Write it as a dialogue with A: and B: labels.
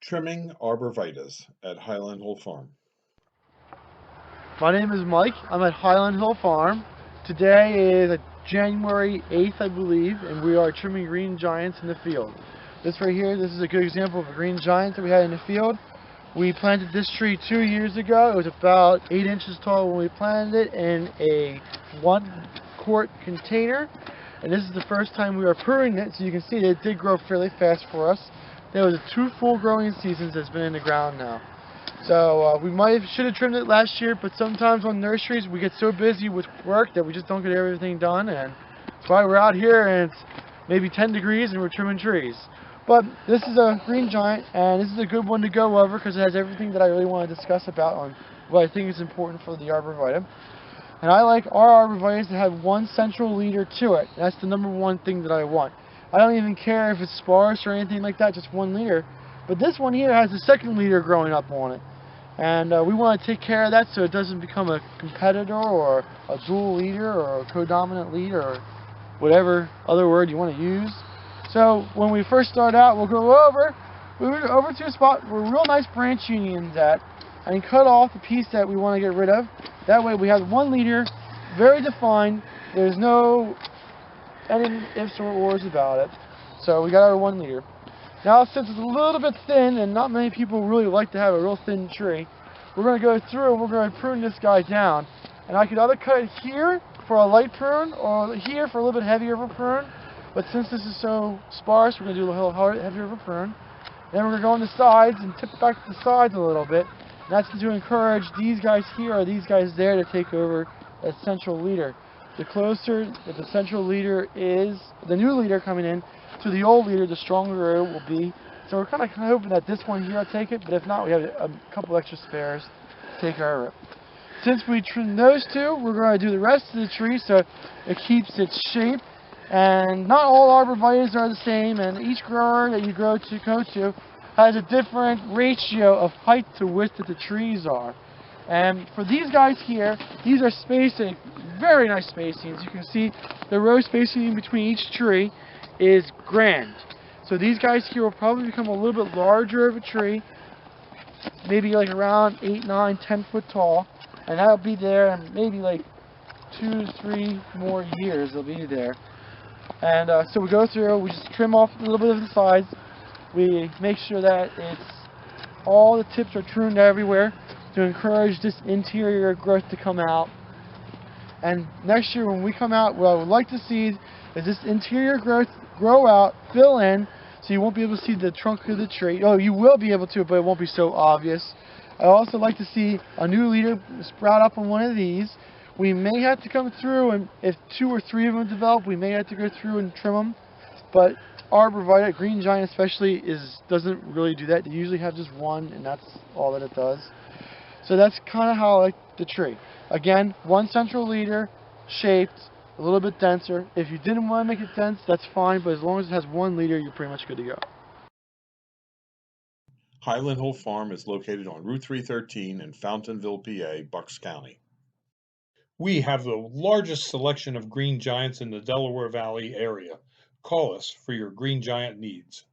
A: Trimming arborvitaes at Highland Hill Farm.
B: My name is Mike. I'm at Highland Hill Farm. Today is January 8th, I believe, and we are trimming green giants in the field. This right here, this is a good example of a green giant that we had in the field. We planted this tree 2 years ago. It was about 8 inches tall when we planted it in a 1-quart container. And this is the first time we are pruning it, so you can see that it did grow fairly fast for us. There was 2 full growing seasons that's been in the ground now. So we should have trimmed it last year, but sometimes on nurseries we get so busy with work that we just don't get everything done, and that's why we're out here and it's maybe 10 degrees and we're trimming trees. But this is a green giant, and this is a good one to go over because it has everything that I really want to discuss about on what I think is important for the arborvitae. And I like our arborvitaes to have one central leader to it. That's the #1 thing that I want. I don't even care if it's sparse or anything like that, just one leader. But this one here has a second leader growing up on it. And we want to take care of that so it doesn't become a competitor or a dual leader or a codominant leader or whatever other word you want to use. So when we first start out, we'll go over to a spot where real nice branch union's at and cut off the piece that we want to get rid of. That way we have one leader, very defined. There's no any ifs or ors about it. So we got our one leader. Now, since it's a little bit thin, and not many people really like to have a real thin tree, we're going to go through and we're going to prune this guy down. And I could either cut it here for a light prune, or here for a little bit heavier of a prune. But since this is so sparse, we're going to do a little heavier of a prune. Then we're going to go on the sides and tip back to the sides a little bit. And that's to encourage these guys here or these guys there to take over as central leader. The closer that the central leader is, the new leader coming in, to the old leader, the stronger it will be. So we're kind of hoping that this one here will take it, but if not, we have a couple extra spares to take over it. Since we trimmed those two, we're going to do the rest of the tree so it keeps its shape. And not all arborvitaes are the same, and each grower that you go to has a different ratio of height to width that the trees are. And for these guys here, these are spacing, very nice spacings. You can see the row spacing in between each tree is grand. So these guys here will probably become a little bit larger of a tree, maybe like around 8, 9, 10 foot tall, and that'll be there in maybe like 2 to 3 more years they'll be there. And so we go through, we just trim off a little bit of the sides, we make sure that all the tips are pruned everywhere to encourage this interior growth to come out. And next year when we come out, what I would like to see is this interior growth grow out, fill in, so you won't be able to see the trunk of the tree. Oh, you will be able to, but it won't be so obvious. I also like to see a new leader sprout up on one of these. We may have to come through, and if 2 or 3 of them develop, we may have to go through and trim them. But arborvitae, green giant especially, doesn't really do that. They usually have just one, and that's all that it does. So that's kind of how I like the tree. Again, one central leader, shaped, a little bit denser. If you didn't want to make it dense, that's fine, but as long as it has one leader, you're pretty much good to go.
A: Highland Hill Farm is located on Route 313 in Fountainville, PA, Bucks County.
C: We have the largest selection of green giants in the Delaware Valley area. Call us for your green giant needs.